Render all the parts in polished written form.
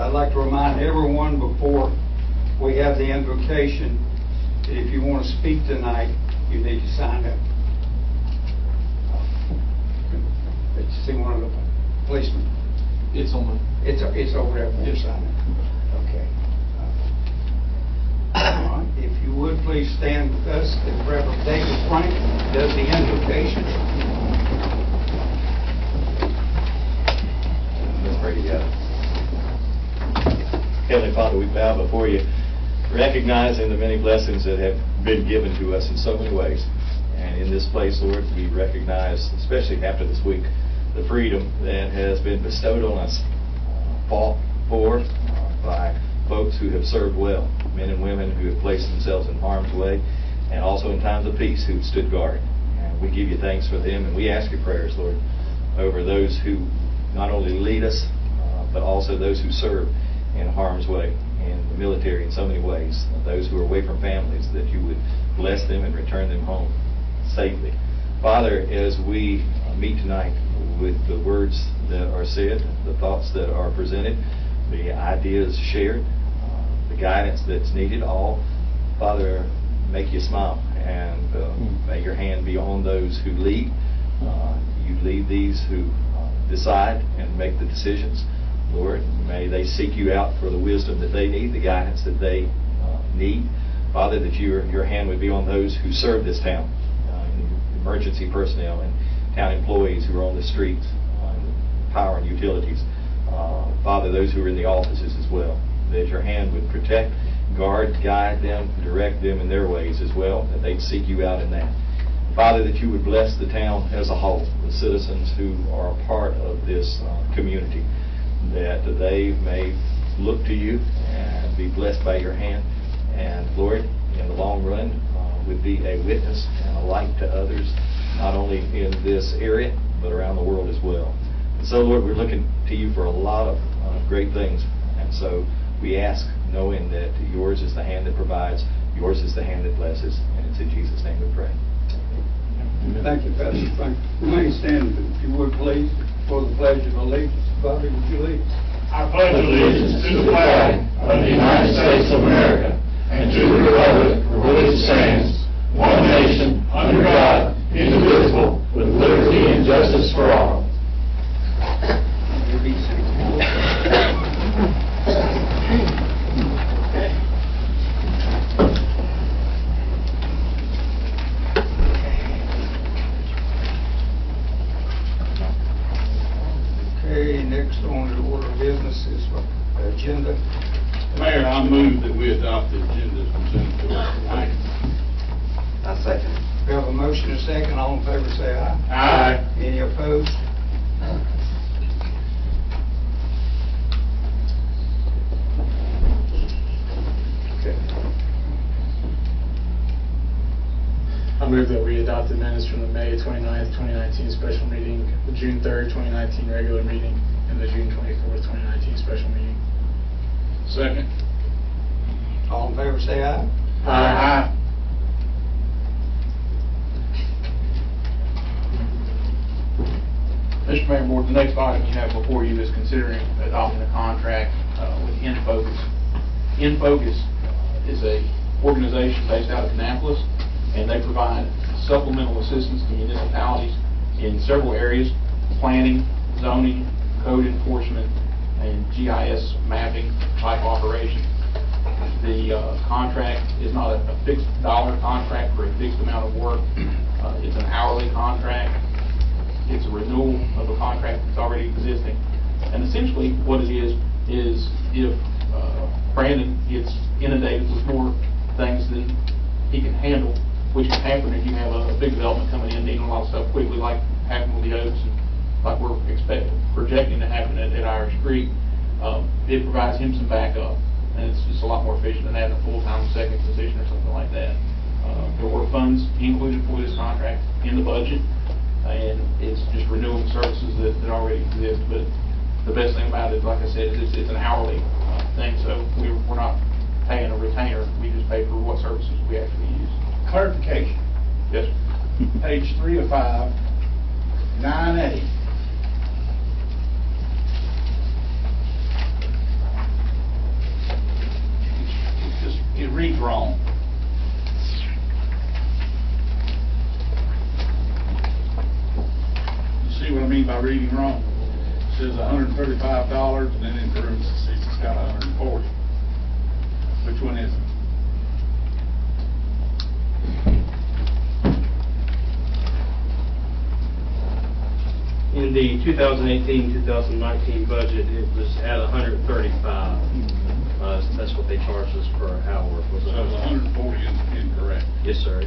I'd like to remind everyone before we have the invocation that if you want to speak tonight, you need to sign up. Did you see one of the policemen? It's on the... It's over there. Just sign it. Okay. All right. If you would please stand with us as Reverend David Frank does the invocation. Let's pray together. Heavenly Father, we bow before you, recognizing the many blessings that have been given to us in so many ways. And in this place, Lord, we recognize, especially after this week, the freedom that has been bestowed on us, fought for by folks who have served well, men and women who have placed themselves in harm's way, and also in times of peace who have stood guard. And we give you thanks for them, and we ask your prayers, Lord, over those who not only lead us, but also those who serve in harm's way, in the military in so many ways, those who are away from families, that you would bless them and return them home safely. Father, as we meet tonight with the words that are said, the thoughts that are presented, the ideas shared, the guidance that's needed, all, Father, make you smile, and may your hand be on those who lead. You lead these who decide and make the decisions. Lord, may they seek you out for the wisdom that they need, the guidance that they need. Father, that your hand would be on those who serve this town, emergency personnel and town employees who are on the streets, power and utilities. Father, those who are in the offices as well, that your hand would protect, guard, guide them, direct them in their ways as well, that they'd seek you out in that. Father, that you would bless the town as a whole, the citizens who are a part of this community, that they may look to you and be blessed by your hand, and Lord, in the long run, would be a witness and a light to others, not only in this area, but around the world as well. And so, Lord, we're looking to you for a lot of great things, and so we ask, knowing that yours is the hand that provides, yours is the hand that blesses, and it's in Jesus' name we pray. Thank you, Pastor Frank. Remain standing, if you would, please, for the pledge of allegiance. Father, would you lead? I pledge allegiance to the flag of the United States of America and to the republic for which it stands, one nation, under God, indivisible, with liberty and justice for all. Okay, next on the order of business is agenda. Mayor, I move that we adopt the agenda as presented to us tonight. I second. We have a motion and a second. All in favor say aye. Aye. Any opposed? Okay. I move that we adopt the minutes from the May 29th, 2019 special meeting, the June 3rd, 2019 regular meeting, and the June 24th, 2019 special meeting. Second. All in favor say aye. Aye. Mr. Mayor, Board, the next item you have before you is considering adopting a contract with Infocus. Infocus is a organization based out of Annapolis, and they provide supplemental assistance to municipalities in several areas: planning, zoning, code enforcement, and GIS mapping type operation. The contract is not a fixed dollar contract for a fixed amount of work. It's an hourly contract. It's a renewal of a contract that's already existing. And essentially what it is if Brandon gets inundated with more things than he can handle, which can happen if you have a big development coming in needing a lot of stuff quickly, like happened with the Oaks and like we're projecting to happen at Irish Creek. It provides him some backup, and it's just a lot more efficient than having a full-time second position or something like that. There were funds included for this contract in the budget, and it's just renewing services that already exist. But the best thing about it, like I said, is it's an hourly thing, so we're not paying a retainer. We just pay for what services we actually use. Clarification. Yes, sir. Page 3 of 5, 9A. $135, and then interim it's got 140. Which one is it? In the 2018-2019 budget, it was at 135. That's what they charged us per hour. Was So the 140 is incorrect. Yes, sir.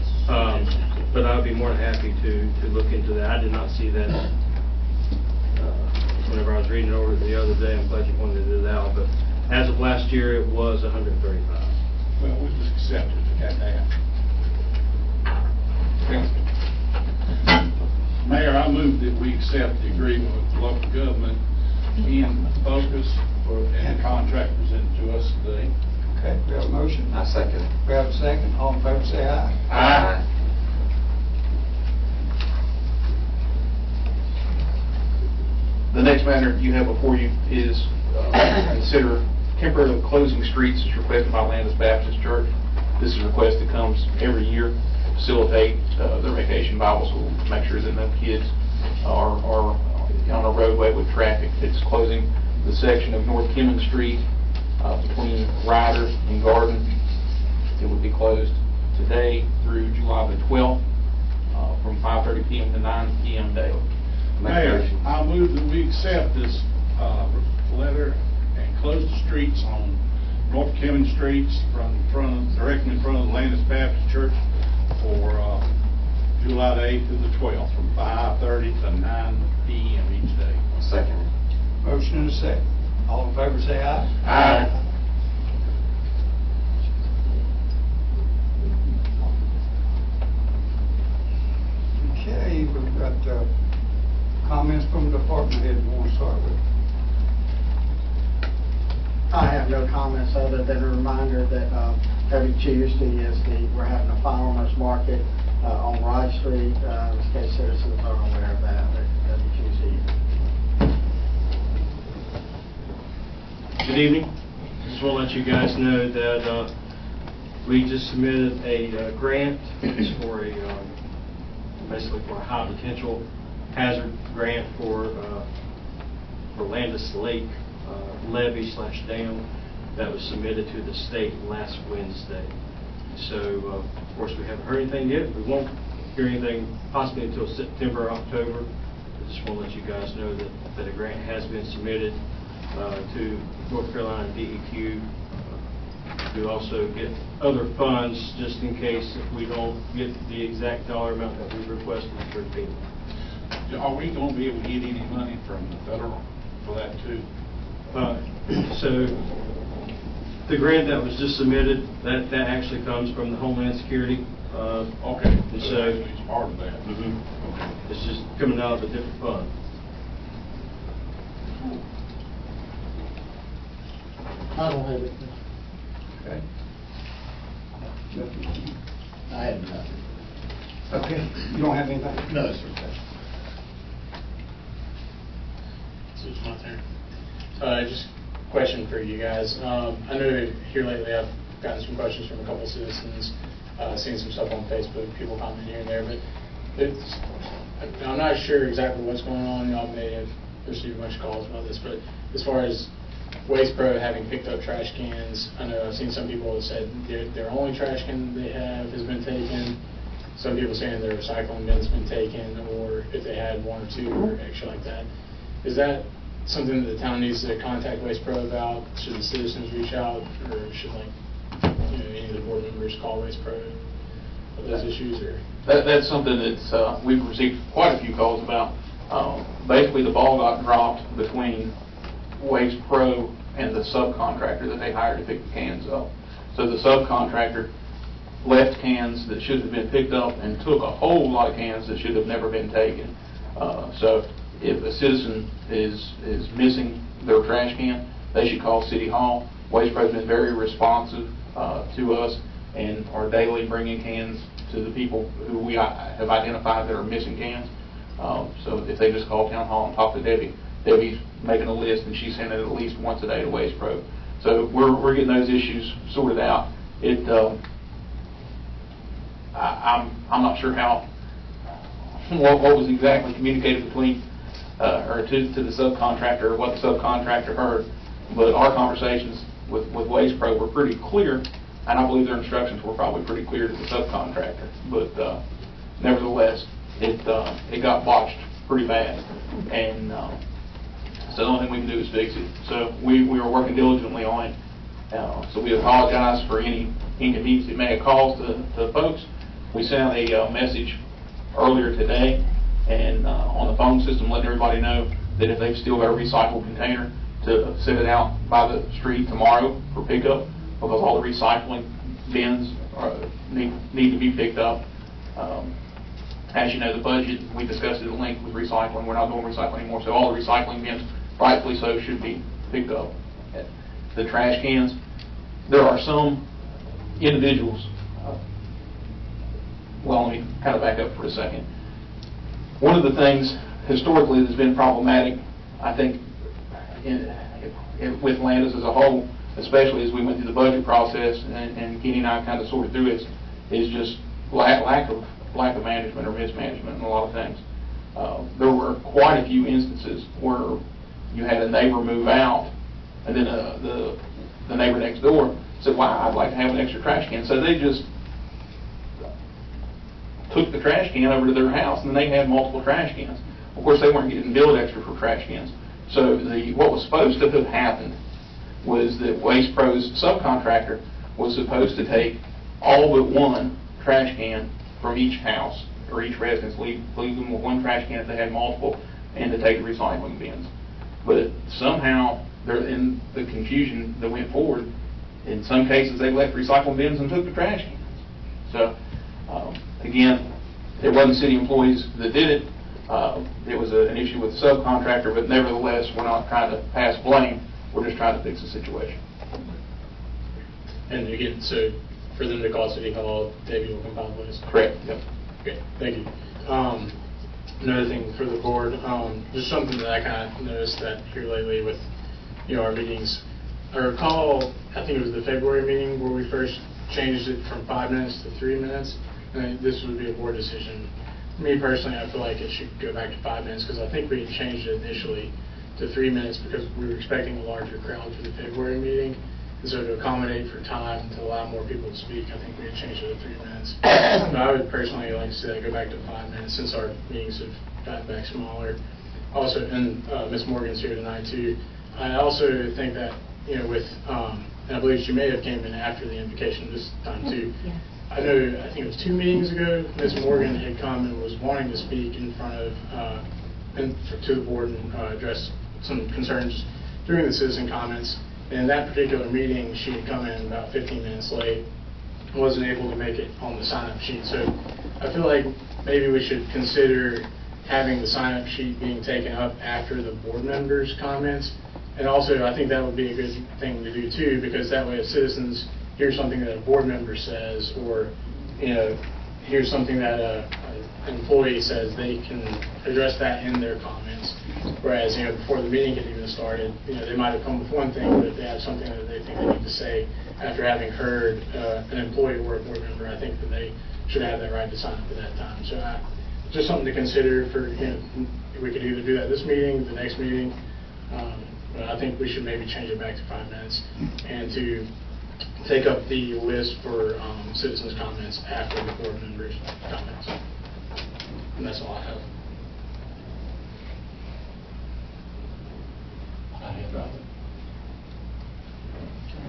But I'd be more than happy to look into that. I did not see that whenever I was reading it over the other day, and budget wanted to do that. But as of last year, it was 135. Well, we just accept it at that. Mayor, I move that we accept the agreement with the local government in focus and the contract presented to us today. Okay, we have a motion. I second it. We have a second. All in favor, say aye. Aye. The next matter you have before you is consider temporarily closing streets as requested by Landis Baptist Church. This is a request that comes every year to facilitate their vacation Bible school, make sure that no kids are on a roadway with traffic. It's closing the section of North Kimmon Street between Ryder and Garden. It would be closed today through July the 12th from 5:30 p.m. to 9 p.m. daily. Mayor, I move that we accept this letter and close the streets on North Kimmon Streets directly in front of the Landis Baptist Church for July the 8th to the 12th from 5:30 to 9 p.m. each day. Second. Motion and a second. All in favor, say aye. Aye. Okay, we've got comments from the department head we want to start with. I have no comments other than a reminder that every Tuesday we're having a farmers market on Rod Street. In case citizens aren't aware of that, every Tuesday. Good evening. Just want to let you guys know that we just submitted a grant. It's for basically for a high potential hazard grant for Landis Lake levee/dam that was submitted to the state last Wednesday. So, of course, we haven't heard anything yet. We won't hear anything possibly until September or October. I just want to let you guys know that a grant has been submitted to North Carolina DEQ to also get other funds just in case if we don't get the exact dollar amount that we requested for FEMA. Are we going to be able to get any money from the federal for that too? So the grant that was just submitted, that actually comes from the Homeland Security. Okay, And so it's part of that. Okay. It's just coming out of a different fund. I don't have it. Okay. I have nothing. Okay, you don't have anything? No, sir. So it's my turn. Just a question for you guys. I know here lately I've gotten some questions from a couple citizens, seen some stuff on Facebook, people commenting here and there, but I'm not sure exactly what's going on. Y'all may have received much calls about this, but as far as Waste Pro having picked up trash cans, I know I've seen some people have said their only trash can they have has been taken. Some people saying their recycling bin's been taken, or if they had one or two or extra like that. Is that something that the town needs to contact Waste Pro about? Should the citizens reach out, or should any of the board members call Waste Pro of those issues? Or That's something that's we've received quite a few calls about. Basically, the ball got dropped between Waste Pro and the subcontractor that they hired to pick the cans up. So the subcontractor left cans that should have been picked up and took a whole lot of cans that should have never been taken. So if a citizen is missing their trash can, they should call City Hall. Waste Pro has been very responsive to us and are daily bringing cans to the people who we have identified that are missing cans. So if they just call Town Hall and talk to Debbie, Debbie's making a list and she's sending it at least once a day to Waste Pro. So we're getting those issues sorted out. I'm not sure how what was exactly communicated between or to the subcontractor, or what the subcontractor heard. But our conversations with Waste Pro were pretty clear, and I believe their instructions were probably pretty clear to the subcontractor. But nevertheless, it got botched pretty bad, and so the only thing we can do is fix it. So we were working diligently on it. So we apologize for any inconvenience it may have caused to folks. We sent out a message earlier today, and on the phone system, letting everybody know that if they've still got a recycle container, to set it out by the street tomorrow for pickup, because all the recycling bins need to be picked up. As you know, the budget, we discussed it at length with recycling. We're not doing recycling anymore, so all the recycling bins, rightfully so, should be picked up. The trash cans, there are some individuals, well, let me kind of back up for a second. One of the things historically that's been problematic, I think, with Landis as a whole, especially as we went through the budget process, and Kenny and I kind of sorted through it, is just lack of management or mismanagement in a lot of things. There were quite a few instances where you had a neighbor move out, and then the neighbor next door said, "Wow, I'd like to have an extra trash can." So they just took the trash can over to their house, and then they had multiple trash cans. Of course, they weren't getting billed extra for trash cans. So what was supposed to have happened was that Waste Pro's subcontractor was supposed to take all but one trash can from each house or each residence, leave them with one trash can if they had multiple, and to take the recycling bins. But somehow, in the confusion that went forward, in some cases they left recycling bins and took the trash cans. So again, it wasn't city employees that did it. It was an issue with the subcontractor, but nevertheless, we're not trying to pass blame. We're just trying to fix the situation. And again, so for them to call City Hall, David will compile the list? Correct, yep. Okay, thank you. Another thing for the board, just something that I kind of noticed that here lately with our meetings. I recall, I think it was the February meeting where we first changed it from 5 minutes to 3 minutes. And this would be a board decision. Me personally, I feel like it should go back to 5 minutes, because I think we had changed it initially to 3 minutes because we were expecting a larger crowd for the February meeting. And so to accommodate for time, to allow more people to speak, I think we had changed it to 3 minutes. But I would personally like to see that go back to 5 minutes, since our meetings have gotten back smaller. Also, and Ms. Morgan's here tonight too. I also think that, with, and I believe she may have came in after the invocation this time too. Yeah. I think it was 2 meetings ago, Ms. Morgan had come and was wanting to speak in front of, to the board and address some concerns during the citizen comments. And in that particular meeting, she had come in about 15 minutes late, wasn't able to make it on the sign-up sheet. So I feel like maybe we should consider having the sign-up sheet being taken up after the board members' comments. And also, I think that would be a good thing to do too, because that way if citizens hear something that a board member says, or hear something that an employee says, they can address that in their comments. Whereas before the meeting had even started, they might have come with one thing, but if they have something that they think they need to say after having heard an employee or a board member, I think that they should have that right to sign up at that time. So just something to consider for, we could either do that this meeting, the next meeting. But I think we should maybe change it back to 5 minutes, and to take up the list for citizens' comments after the board members' comments. And that's all I have.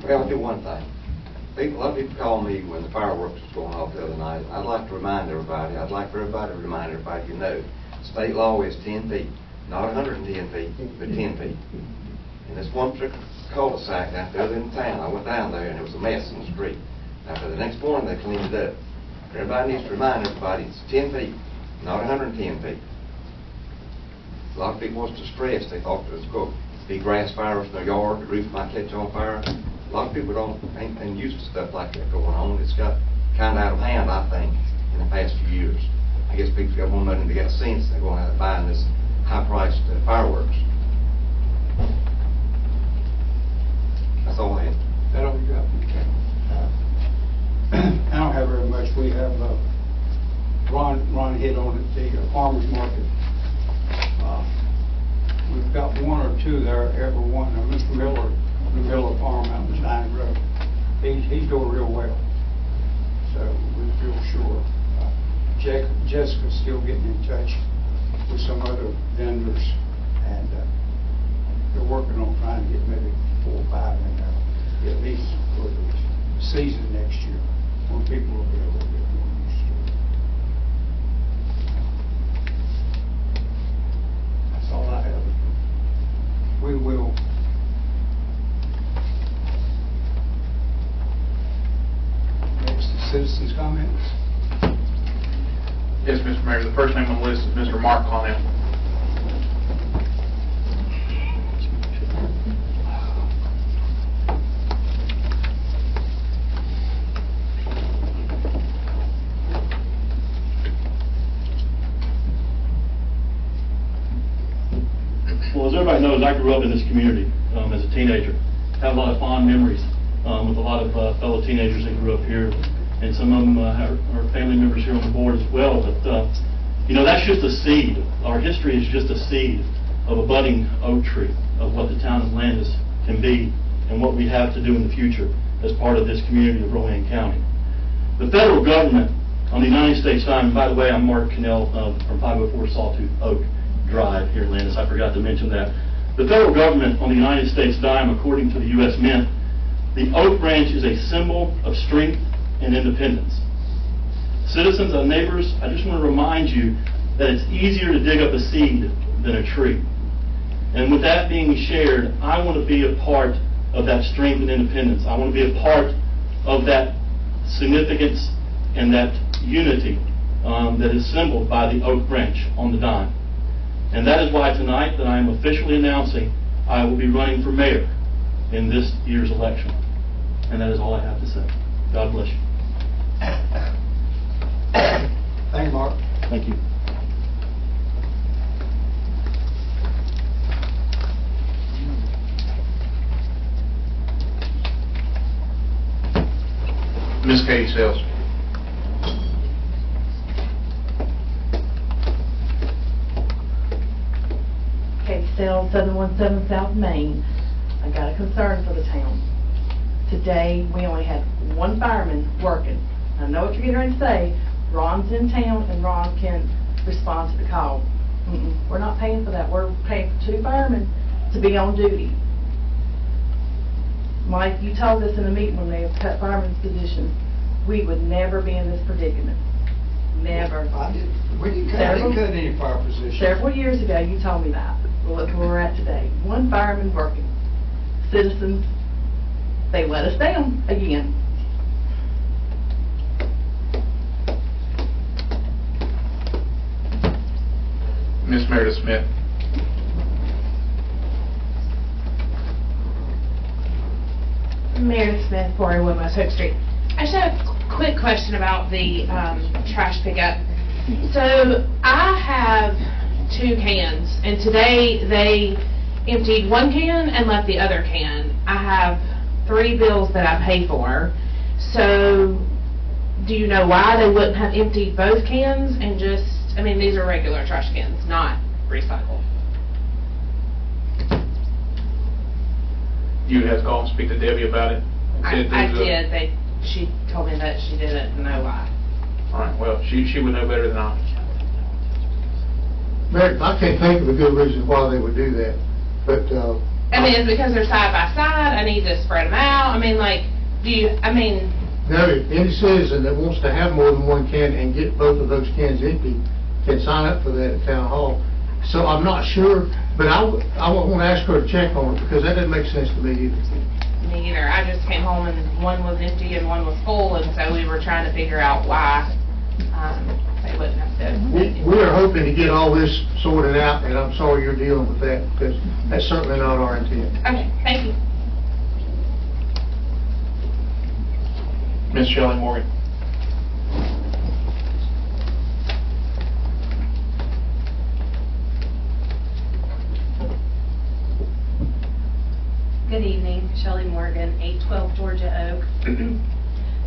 Well, I'll do one thing. A lot of people call me when the fireworks was going off the other night. I'd like to remind everybody, state law is 10 feet, not 110 feet, but 10 feet. And this one particular cul-de-sac out there in town, I went down there and it was a mess in the street. After the next morning, they cleaned it up. Everybody needs to remind everybody it's 10 feet, not 110 feet. A lot of people was distressed. They thought there was going to be grass fires in their yard, the roof might catch on fire. A lot of people ain't used to stuff like that going on. It's got kind of out of hand, I think, in the past few years. I guess people got more money, they got sense, they're going out and buying this high-priced fireworks. That's all I have. That all you got? I don't have very much. We have Ron hit on it, the farmer's market. two there ever won. Now, Mr. Miller, the Miller Farm out in Stein Road, he's doing real well. So we feel sure. Jessica's still getting in touch with some other vendors, and they're working on trying to get maybe 4 or 5 in there, at least for the season next year, when people will be a little bit more used to it. That's all I have. We will. Next, citizens' comments. Yes, Mr. Mayor, the first name on the list is Mr. Mark Connell. Well, as everybody knows, I grew up in this community as a teenager. Have a lot of fond memories with a lot of fellow teenagers that grew up here, and some of them are family members here on the board as well. But you know, that's just a seed. Our history is just a seed of a budding oak tree of what the town of Landis can be and what we have to do in the future as part of this community of Rowan County. The federal government on the United States dime, and by the way, I'm Mark Connell from 504 Sawtooth Oak Drive here in Landis. I forgot to mention that. The federal government on the United States dime, according to the U.S. Mint, the oak branch is a symbol of strength and independence. Citizens and neighbors, I just want to remind you that it's easier to dig up a seed than a tree. And with that being shared, I want to be a part of that strength and independence. I want to be a part of that significance and that unity that is symbolized by the oak branch on the dime. And that is why tonight that I am officially announcing I will be running for mayor in this year's election. And that is all I have to say. God bless you. Thank you, Mark. Thank you. Ms. Katie Sells. Kate Sells, 717 South Main. I got a concern for the town. Today, we only had one fireman working. I know what you're getting ready to say. Ron's in town and Ron can respond to the call. We're not paying for that. We're paying for 2 firemen to be on duty. Mike, you told us in the meeting when they cut firemen's position, we would never be in this predicament. Never. We didn't cut any fire positions. Several years ago, you told me that. Well, look where we're at today. One fireman working. Citizens, they let us down again. Ms. Meredith Smith. Meredith Smith, 401 West Hook Street. I just have a quick question about the trash pickup. So I have 2 cans, and today they emptied 1 can and left the other can. I have 3 bills that I pay for. So do you know why they wouldn't have emptied both cans and just, I mean, these are regular trash cans, not recycled. You have to call and speak to Debbie about it? I did. She told me that she didn't know why. All right, well, she would know better than I. Meredith, I can't think of a good reason why they would do that, but... I mean, is it because they're side by side? I need to spread them out? I mean, like, No, any citizen that wants to have more than 1 can and get both of those cans empty can sign up for that at Town Hall. So I'm not sure, but I want to ask her to check on it, because that doesn't make sense to me either. Me either. I just came home and one was empty and one was full, and so we were trying to figure out why they wouldn't have to. We are hoping to get all this sorted out, and I'm sorry you're dealing with that, because that's certainly not our intent. Okay, thank you. Ms. Shelley Morgan. Good evening, Shelley Morgan, 812 Georgia Oak.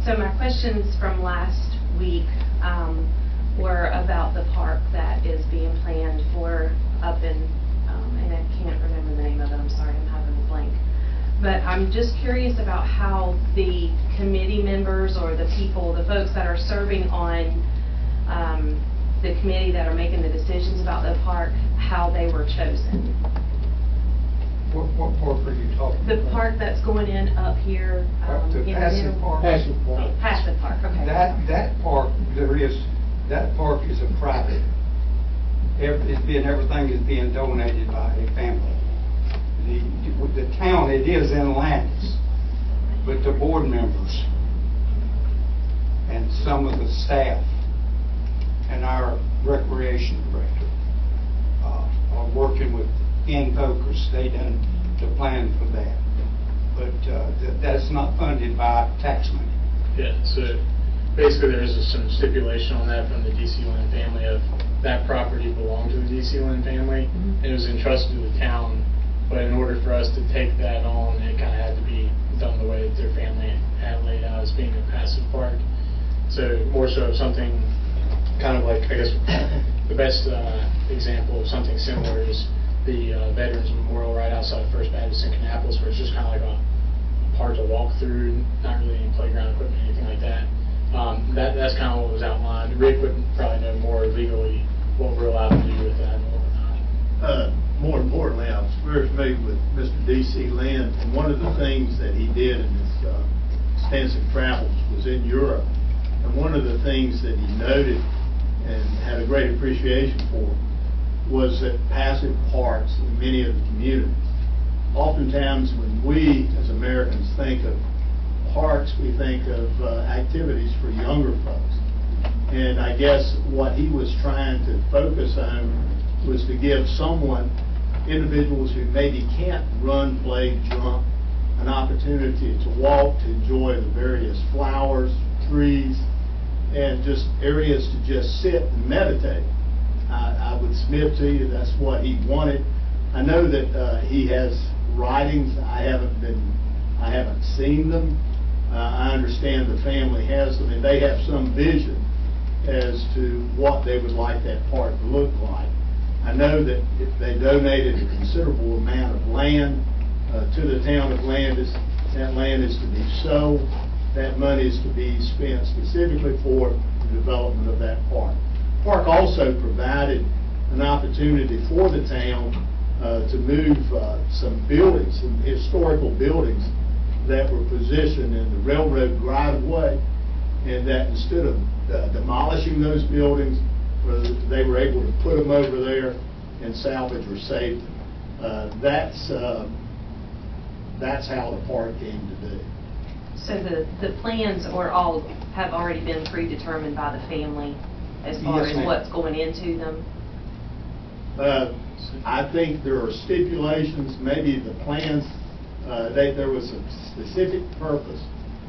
So my questions from last week were about the park that is being planned for up in, and I can't remember the name of it, I'm just curious about how the committee members or the people, the folks that are serving on the committee that are making the decisions about the park, how they were chosen. What park are you talking about? The park that's going in up here. The in the passive middle. park? Passive park. Passive park, okay. That park, that park is a private. Everything is being donated by a family. The town, it is in Landis, but the board members and some of the staff and our recreation director are working with Invocation. They done the plan for that. But that's not funded by tax money. Yeah, so basically there's some stipulation on that from the DC Lynn family of that property belonged to the DC Lynn family, and it was entrusted to the town, but in order for us to take that on, it kind of had to be done the way that their family had laid out as being a passive park. So more so of something kind of like, I guess, the best example of something similar is the Veterans Memorial right outside First Baptist in Kannapolis, where it's just kind of like a park to walk through, not really any playground equipment, anything like that. That's kind of what was outlined. Rick would probably know more legally what we're allowed to do with that and what we're not. More importantly, I was very familiar with Mr. D.C. Lynn, and one of the things that he did in his extensive travels was in Europe. And one of the things that he noted and had a great appreciation for was that passive parks in many of the communities. Oftentimes when we as Americans think of parks, we think of activities for younger folks. And I guess what he was trying to focus on was to give individuals who maybe can't run, play, jump, an opportunity to walk, to enjoy the various flowers, trees, and just areas to just sit and meditate. I would submit to you that's what he wanted. I know that he has writings. I haven't seen them. I understand the family has them, and they have some vision as to what they would like that park to look like. I know that if they donated a considerable amount of land to the town of Landis, that land is to be sold. That money is to be spent specifically for the development of that park. The park also provided an opportunity for the town to move some buildings, some historical buildings that were positioned in the railroad right-of-way, and that instead of demolishing those buildings, they were able to put them over there and salvage or save them. That's how the park came to be. So the plans have already been predetermined by the family as far Yes, as ma'am. what's going into them? I think there are stipulations, maybe the plans, there was a specific purpose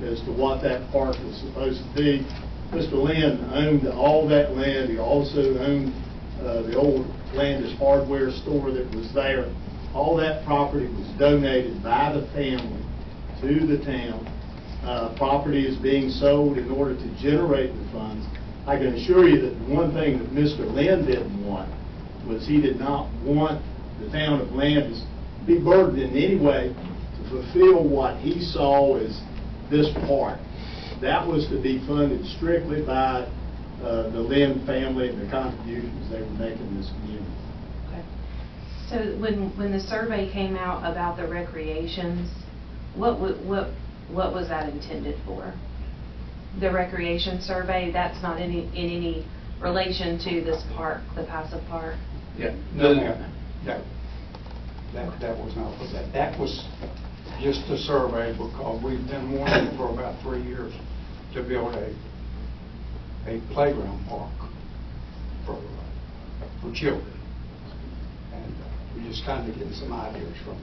as to what that park was supposed to be. Mr. Lynn owned all that land. He also owned the old Landis hardware store that was there. All that property was donated by the family to the town. Property is being sold in order to generate the funds. I can assure you that the one thing that Mr. Lynn didn't want was he did not want the town of Landis to be burdened in any way to fulfill what he saw as this park. That was to be funded strictly by the Lynn family and the contributions they were making in this community. Okay. So when the survey came out about the recreations, what was that intended for? The recreation survey, that's not in any relation to this park, the passive park? Yeah. No, ma'am. No. That was not for that. That was just a survey because we've been wanting for about 3 years to build a playground park for children. And we're just kind of getting some ideas from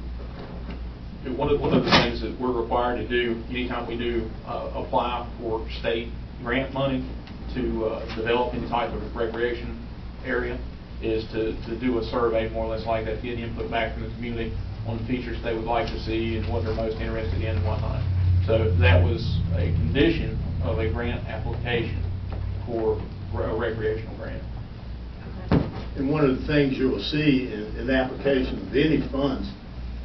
them. One of the things that we're required to do anytime we do apply for state grant money to develop any type of recreation area is to do a survey more or less like that, to get input back from the community on the features they would like to see and what they're most interested in and whatnot. So that was a condition of a grant application for a recreational grant. And one of the things you'll see in the application of any funds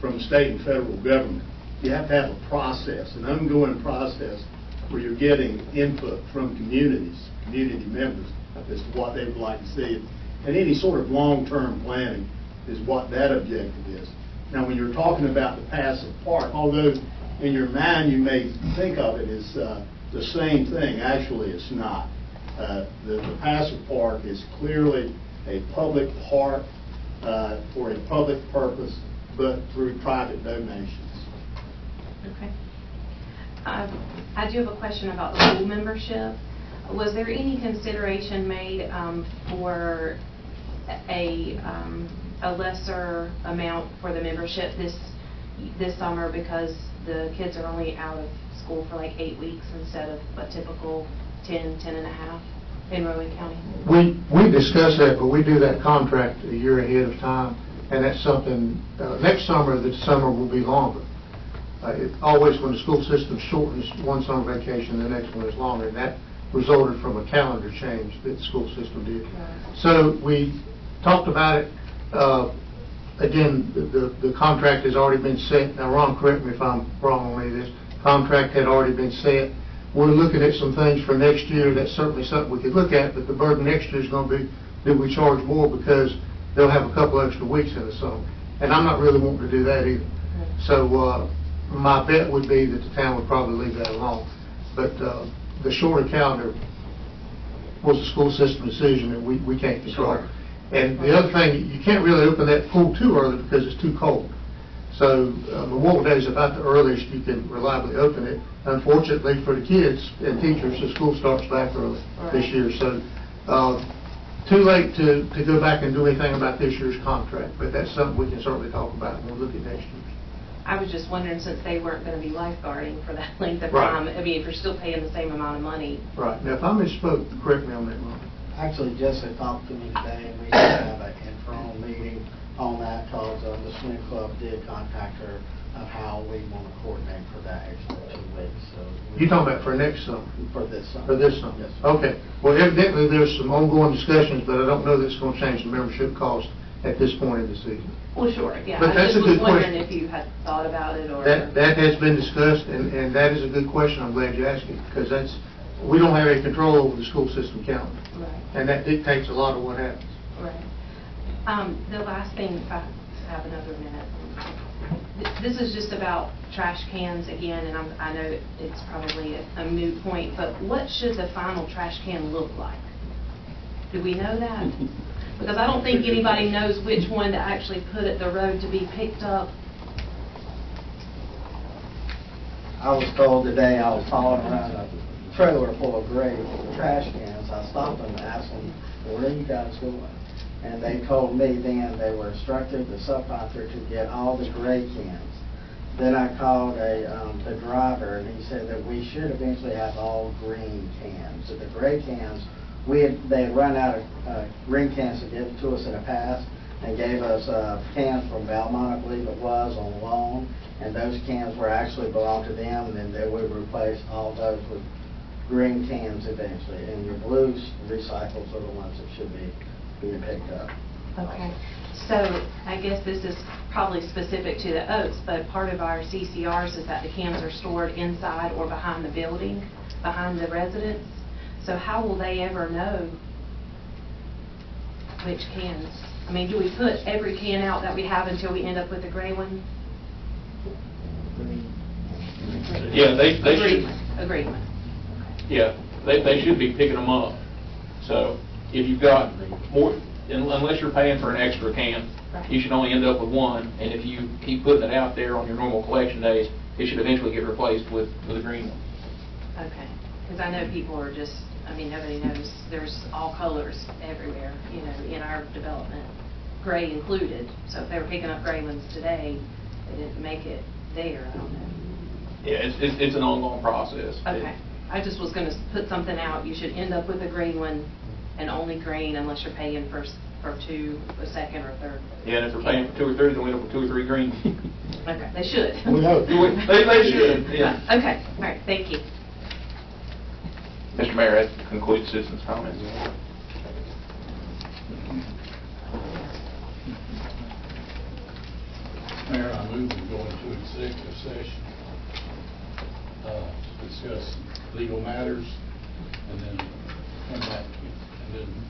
from state and federal government you have to have a process, an ongoing process, where you're getting input from community members as to what they would like to see. And any sort of long-term planning is what that objective is. Now, when you're talking about the passive park, although in your mind you may think of it as the same thing, actually it's not. The passive park is clearly a public park for a public purpose, but through private donations. Okay. I do have a question about the pool membership. Was there any consideration made for a lesser amount for the membership this summer, because the kids are only out of school for like 8 weeks instead of a typical 10 and a half in Rowan County? We discuss that, but we do that contract a year ahead of time, and that's something, next summer, the summer will be longer. It always, when the school system shortens one summer vacation, the next one is longer, and that resulted from a calendar change that the school system did. Right. So we talked about it. Again, the contract has already been set. Now, Ron, correct me if I'm wrong on any of this. Contract had already been set. We're looking at some things for next year. That's certainly something we could look at, but the burden next year is going to be that we charge more because they'll have a couple extra weeks in the summer. And I'm not really wanting to do that either. So my bet would be that the town would probably leave that alone. But the shorter calendar was a school system decision that we can't control. Sure. And the other thing, you can't really open that pool too early because it's too cold. So Memorial Day is about the earliest you can reliably open it. Unfortunately for the kids and teachers, the school starts back early this year. So too late to go back and do anything about this year's contract, but that's something we can certainly talk about when we look at next year's. I was just wondering, since they weren't going to be lifeguarding for that length of Right. time, I mean, if you're still paying the same amount of money. Right. Now, if I misspoke, correct me on that, Ron. Actually, Jessica talked to me today, and we did have an informal meeting on that, because the swim club did contact her of how we want to coordinate for that extra 2 weeks. So You're talking about for next summer? For this summer. For this summer? Yes. Okay. Well, evidently, there's some ongoing discussions, but I don't know that it's going to change the membership cost at this point in the season. Well, sure, yeah. But that's I just a good was wondering question. if you had thought about it, or... That has been discussed, and that is a good question. I'm glad you asked it, because we don't have any control over the school system calendar. Right. And that dictates a lot of what happens. Right. The last thing, if I have another minute. This is just about trash cans again, and I know it's probably a moot point, but what should the final trash can look like? Do we know that? Because I don't think anybody knows which one to actually put at the road to be picked up. I was told today, I was hauling around a trailer full of gray trash cans. I stopped them and asked them, where are you guys going? And they told me then they were instructed, the subcontractor, to get all the gray cans. Then I called the driver, and he said that we should eventually have all green cans. So the gray cans, they had run out of green cans to give to us in the past, and gave us cans from Belmont, I believe it was, on loan. And those cans were actually belonged to them, and then they would replace all those with green cans eventually. And your blues recycles are the ones that should be being picked up. Okay. So I guess this is probably specific to the Oaks, but part of our CCRs is that the cans are stored inside or behind the building, behind the residence. So how will they ever know which cans? I mean, do we put every can out that we have until we end up with a gray one? Yeah, they should. Agreement. Yeah, they should be picking them up. So if you've got more, unless you're paying for an extra can, Right. you should only end up with one. And if you keep putting it out there on your normal collection days, it should eventually get replaced with a green one. Okay. Because I know people are just, I mean, nobody knows, there's all colors everywhere, you know, in our development, gray included. So if they were picking up gray ones today, they didn't make it there, I don't know. Yeah, it's an ongoing process. Okay. I just was going to put something out, you should end up with a green one, and only green unless you're paying for two, a second or third. Yeah, and if they're paying for 2 or 3, then we end up with 2 or 3 green. Okay, they should. We hope. They should, yeah. Okay, all right, thank you. Mr. Mayor, that concludes citizens' comments. Mayor, I move to go into executive session, to discuss legal matters, and then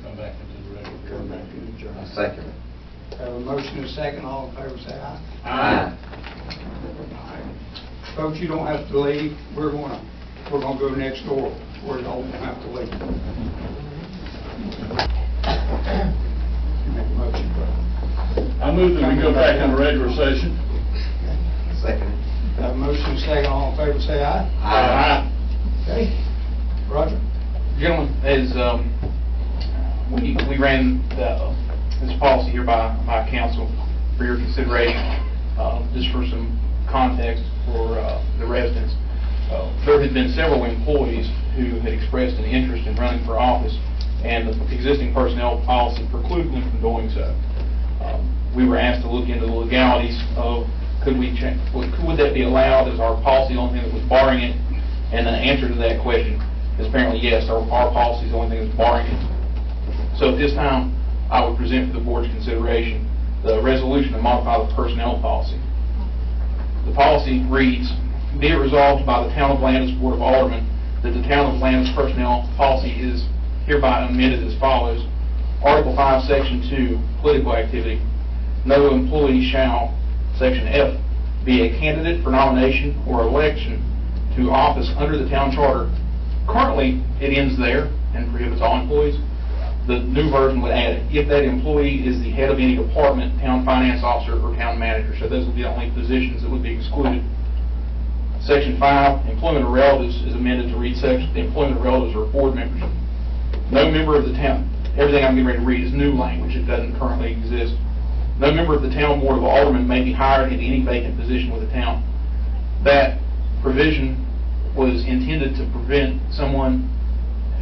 come back into the regular board. I second it. Have a motion and a second, all in favor say aye. Aye. All right. Folks, you don't have to leave, we're gonna go next door, where y'all won't have to leave. You make a motion, brother. I move that we go back into regular session. Second it. Have a motion and a second, all in favor say aye. Aye. Okay, Roger? Gentlemen, as we ran this policy here by council for your consideration, just for some context for the residents, there had been several employees who had expressed an interest in running for office, and the existing personnel policy precluded them from doing so. We were asked to look into the legalities of would that be allowed? Is our policy the only thing that was barring it? And the answer to that question is apparently yes, our policy is the only thing that's barring it. So at this time, I would present for the board's consideration the resolution to modify the personnel policy. The policy reads, be it resolved by the Town of Landis Board of Aldermen that the Town of Landis personnel policy is hereby amended as follows. Article 5, Section 2, political activity. No employee shall, Section F, be a candidate for nomination or election to office under the town charter. Currently, it ends there and prohibits all employees. The new version would add, if that employee is the head of any department, town finance officer, or town manager. So those would be the only positions that would be excluded. Section 5, employment of relatives is amended to read section, the employment of relatives are board members. No member of the town, everything I'm getting ready to read is new language, it doesn't currently exist. No member of the town board of aldermen may be hired into any vacant position with the town. That provision was intended to prevent someone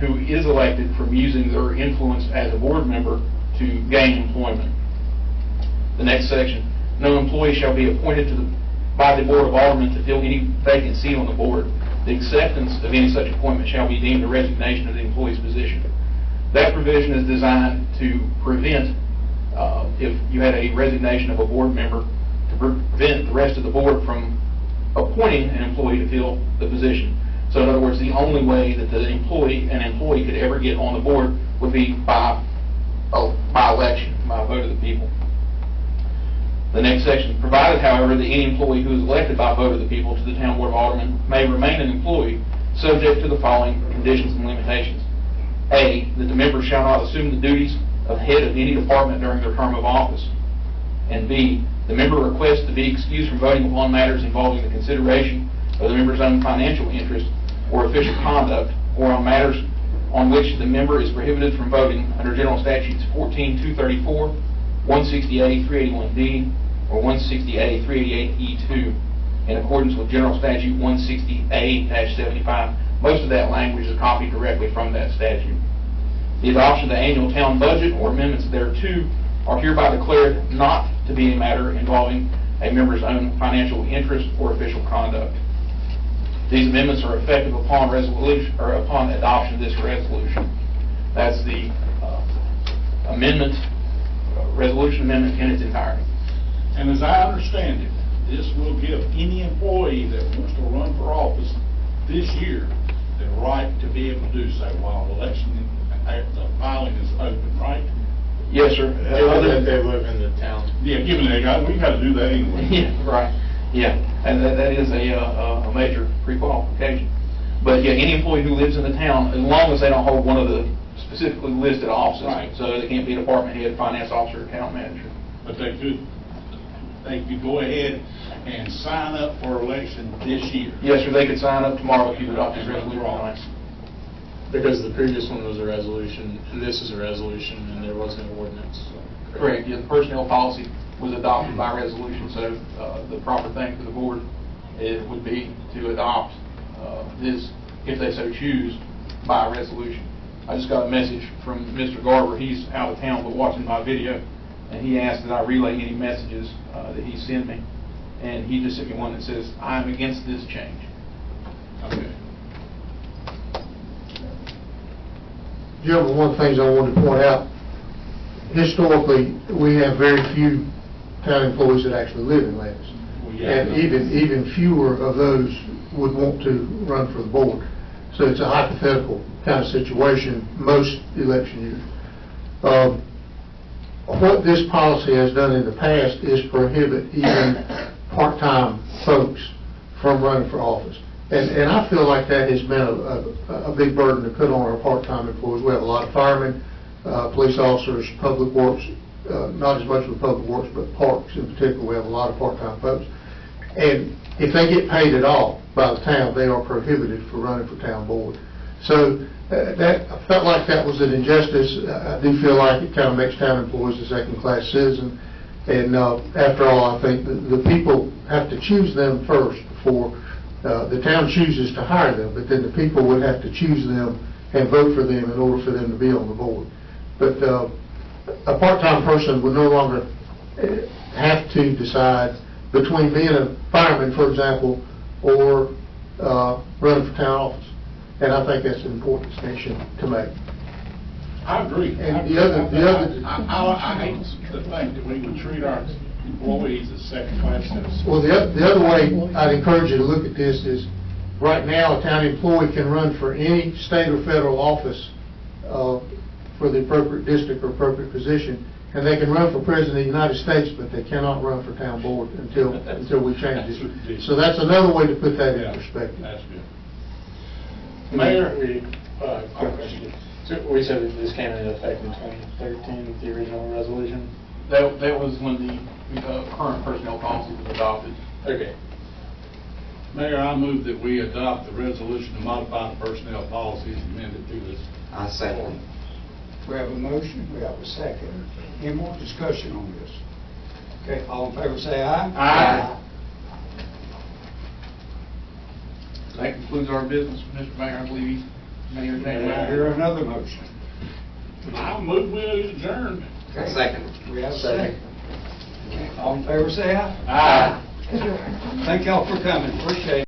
who is elected from using their influence as a board member to gain employment. The next section, no employee shall be appointed by the board of aldermen to fill any vacant seat on the board. The acceptance of any such appointment shall be deemed a resignation of the employee's position. That provision is designed to prevent, if you had a resignation of a board member, to prevent the rest of the board from appointing an employee to fill the position. So in other words, the only way that an employee could ever get on the board would be by election, by a vote of the people. The next section, provided, however, that any employee who is elected by a vote of the people to the town board of aldermen may remain an employee, subject to the following conditions and limitations. A, that the member shall not assume the duties of head of any department during their term of office. And B, the member requests to be excused from voting upon matters involving the consideration of the member's own financial interest or official conduct, or on matters on which the member is prohibited from voting under General Statutes 14-234, 160A 381D, or 160A 388E2, in accordance with General Statute 160A-75. Most of that language is copied directly from that statute. The adoption of the annual town budget or amendments thereto are hereby declared not to be a matter involving a member's own financial interest or official conduct. These amendments are effective upon resolution or upon adoption of this resolution. That's the resolution amendment in its entirety. And as I understand it, this will give any employee that wants to run for office this year the right to be able to do so while the filing is open, right? Yes, sir. That they live in the town. Yeah, given that, we got to do that anyway. Yeah, right. Yeah, and that is a major pre-qualification. But yeah, any employee who lives in the town, as long as they don't hold one of the specifically listed offices, Right. So they can't be a department head, finance officer, or town manager. But they could go ahead and sign up for election this year. Yes, sir. They could sign up tomorrow if you adopt this resolution tonight. Because the previous one was a resolution, and this is a resolution, and there was no ordinance. Correct. Yeah, the personnel policy was adopted by resolution, so the proper thing for the board would be to adopt this, if they so choose, by resolution. I just got a message from Mr. Garber. He's out of town but watching my video, and he asked that I relay any messages that he sent me. And he just sent me one that says, I am against this change. Okay. Gentlemen, one of the things I wanted to point out, historically, we have very few town employees that actually live in Landis. And even fewer of those would want to run for the board. So it's a hypothetical kind of situation most election years. What this policy has done in the past is prohibit even part-time folks from running for office. And I feel like that has been a big burden to put on our part-time employees. We have a lot of firemen, police officers, public works, not as much with public works, but parks in particular. We have a lot of part-time folks. And if they get paid at all by the town, they are prohibited for running for town board. So I felt like that was an injustice. I do feel like it kind of makes town employees a second-class citizen. And after all, I think the people have to choose them first before the town chooses to hire them, but then the people would have to choose them and vote for them in order for them to be on the board. But a part-time person would no longer have to decide between being a fireman, for example, or running for town office. And I think that's an important distinction to make. I agree. And I hate the fact that we would treat our employees as second-class citizens. Well, the other way I'd encourage you to look at this is, right now, a town employee can run for any state or federal office for the appropriate district or appropriate position, and they can run for president of the United States, but they cannot run for town board until we change it. So that's another way to put that in perspective. That's good. Mayor, quick question. So we said that this came into effect in 2013 with the original resolution? That was when the current personnel policy was adopted. Okay. Mayor, I move that we adopt the resolution to modify the personnel policies amended to this. I second. We have a motion, we have a second. Any more discussion on this? Okay, all in favor say aye. Aye. That concludes our business, Mr. Mayor. I believe Mayor May I hear another motion? I move we adjourn. I second. We have a second. All in favor say aye. Aye. Thank y'all for coming, appreciate it.